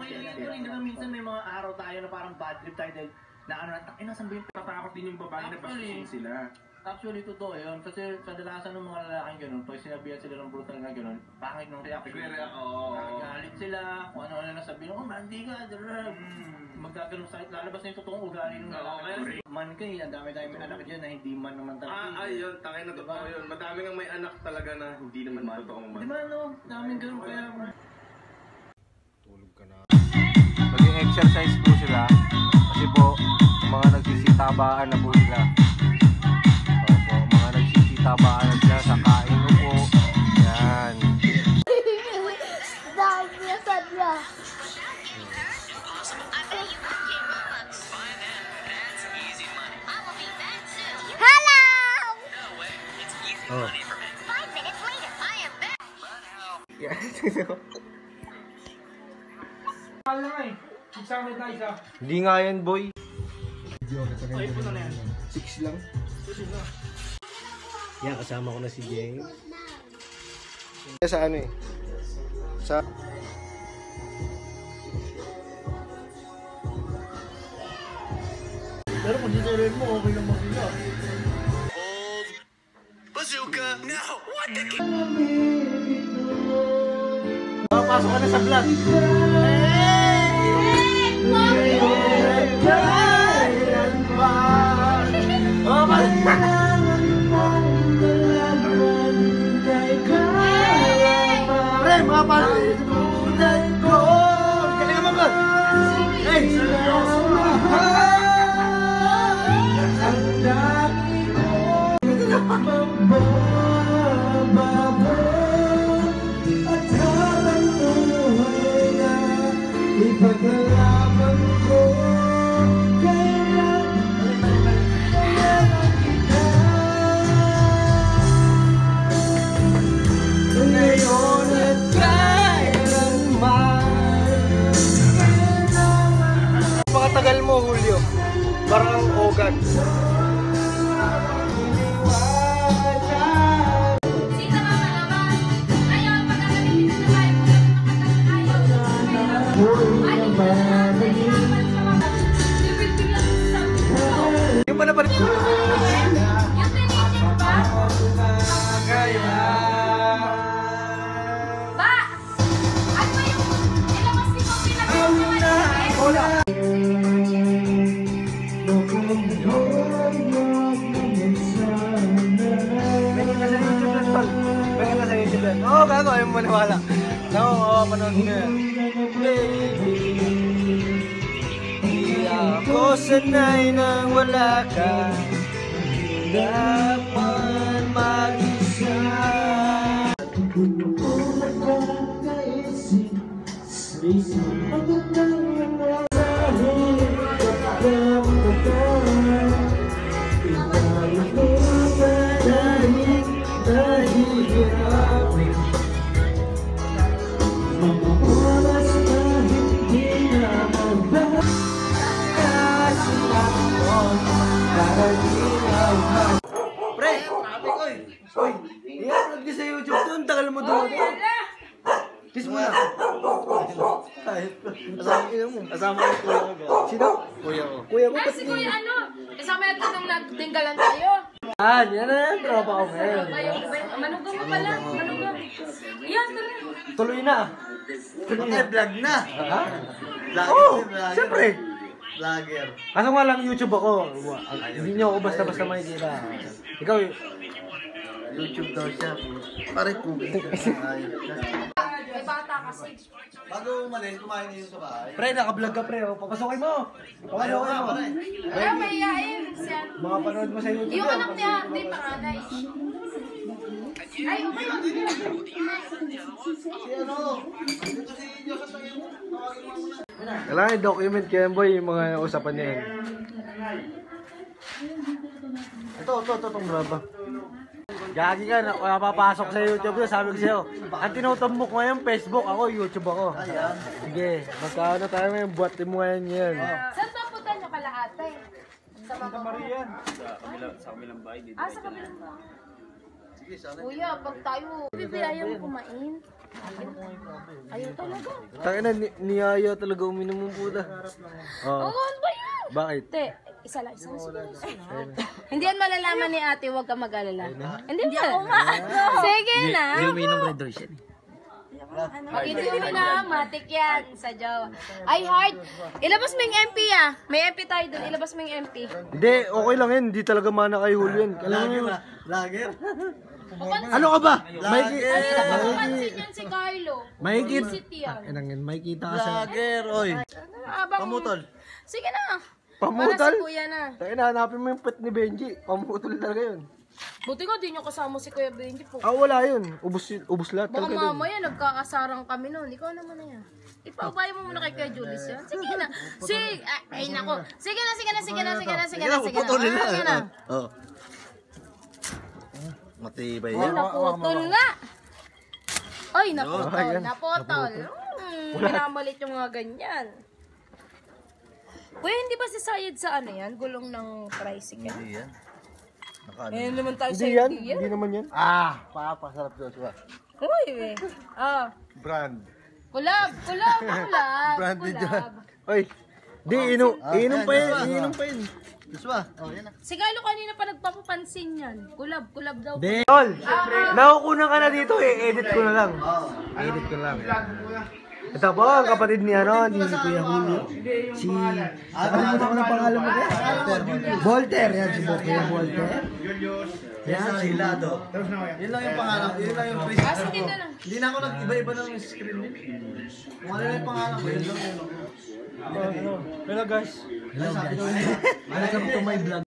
okay lang yan. Pero hindi na minsan may mga araw tayo na parang bad trip tayo dahil na ano, nasan ba yung Tatakot din yung babae na bakit sila. Actually, totoo yun. Kasi kadalasan ng mga lalaking ganun, pag sinabihan sila ng brutal na ganun, pangit ng reaction. Nagagalit sila, kung ano-ano na sabihin, oh, mandi ka, magkaganon sakit, lalabas na yung totoong ugali ng lalaki. Man kayo, ang dami-dami may anak dyan na hindi man naman talaga. Ayun, tangay na totoo yun. Madami nga may anak talaga na hindi naman totoong man. Di ba, no? Daming ganun kaya. Tulog ka na. Nag-exercise po sila kasi po, mga nagsisitabaan na po sila. Mga nagsisitabaan na sila sa kain po. Yan. Hello! Oh. 5 minutes later, I am back. Hindi nga yan, boy. Ay, puno na yan. 6 lang. Yan, kasama ko na si James. Sa ano eh? Sa... Pero kung dito mo, okay lang mag-ila. Bazooka! Now, what the... Pasok ka na sa vlog. Pre, mga panunan ko. Galing naman ba? Hey! Ipaglaban ko kailan kita ngayon at kailanman. Pakatagal mo, Julio. Parang ogan. Yung ba na pala? Oo, gago. Ayaw mo maniwala. Oo, manood mo yan. Hindi ako sanay nang wala ka. Dapat mag-isa. Tulad ka naisip sa isang magandang mensahe kapagkakataon. Ibalik mo ba dahil nahihirapan? Mga oras na hindi na magbalik kasi ako karaniwan. Pre! Uy! I-upload ka sa YouTube doon. Tagal mo doon. Kiss mo na. Asama ko yung kuya ko. Sino? Kuya ko. Kuya ko? Ay, si Kuya ano? Isama natin nung nagtinggalan tayo. Yan na yan. Tropa ko ngayon. Manugam mo pala. Manugam. Yan, tara. Tuloy na. Vlog na! Ha? Vlogger, Siyempre. Vlogger. Kaso nga lang YouTube ako. Hindi nyo ako basta-basta makikita. Ikaw, YouTube daw siya. Pare pugi. May bata kasi. Bago umalis, kumain na yun sa bahay. pre, naka-vlog ka pre. O, papasukin mo. Papasukin mo. Kaya may iyain. Siya. Mga panood mo sa YouTube. Yung anak niya, hindi panganay. Ay, okay. Si ano? Ito si Joseph Tagay mo. Tawagin mo muna. Kailangan i-document kaya boy yung mga usapan niya yan. Ito, itong drama. Gagi ka, napapasok sa YouTube yun, sabi ko sa'yo. Ang tinutumbok ko ngayon, Facebook ako, YouTube ako. Ayan. Sige, magkano tayo ngayon, buhatin mo ngayon yan. Saan napunta nyo kalahate? Sa Santa Maria. Sa kabilang bahay. Sa kabilang bahay. Kuya, pag tayo, Bibi, ayaw mo kumain. Ayaw talaga. Tangina, niyaya talaga uminom ng puta. Oo. Ano ba yan? Bakit? Te, isa lang. Hindi yan malalaman ni ate, huwag ka mag-alala. Hindi ako maano. Sige na. Hindi uminom Red Horse yan. Pag hindi mo na, matik yan sa Jawa. Ay, hard. Ilabas mo yung MP ah. May MP tayo dun. Ilabas mo yung MP. Hindi, okay lang yan. Hindi talaga mana kay Julio yan. Alam mo yun. Lager. Ano ka ba? Pansin yan si Carlo. Makikita. City yan. Inangin, makikita ka sa... Lager, oy. Abang... Pamutol. Sige na. Pamutol? Para si kuya na. Tangina, hanapin mo yung pet ni Benji. Pamutol talaga yun. Buti ko, di nyo kasama si Kuya Benji po. Ah, wala yun. Ubus lahat Baka talaga dun. mamaya nagkakasarang kami noon. Ikaw naman na yan. Ipabaya mo muna kay Kuya Julius yan. Sige na. Ay nako. Sige na. Putulin Sige na. na. Oh. Matibay Ay, yan. naputol nga. Ay, naputol. Ayan. Naputol. Minamalit yung mga ganyan. Kuya, hindi ba si Sayed sa ano yan? Gulong ng tricycle? Hindi yan. Eh, naman tayo sa Hindi yan. hindi yan. Hindi naman yan. Papasarap Joshua. Uy, eh. Ah. Brand. Kulab. Branded yan. Oy. Di, inom pa yun. Inom pa yun. Joshua. Oh, yan na. Si Carlo kanina pa nagpapapansin yan. Kulab daw. Di. Tol, nakukunan ka na dito eh. Edit ko na lang. Edit ko na lang. Ito po, ang kapatid ni Kuya Julio. Si... Nakalimutan ko na pangalan mo kaya. Voltaire. Yan si Kuya Voltaire. Yan, si Hilado. Yun lang yung pangalan. Yun lang yung face. Ah, sige na lang. Hindi na ako nag-iba-iba ng screen. Kung ano lang yung pangalan ko, yun lang yun. Hello guys. Welcome to my vlog.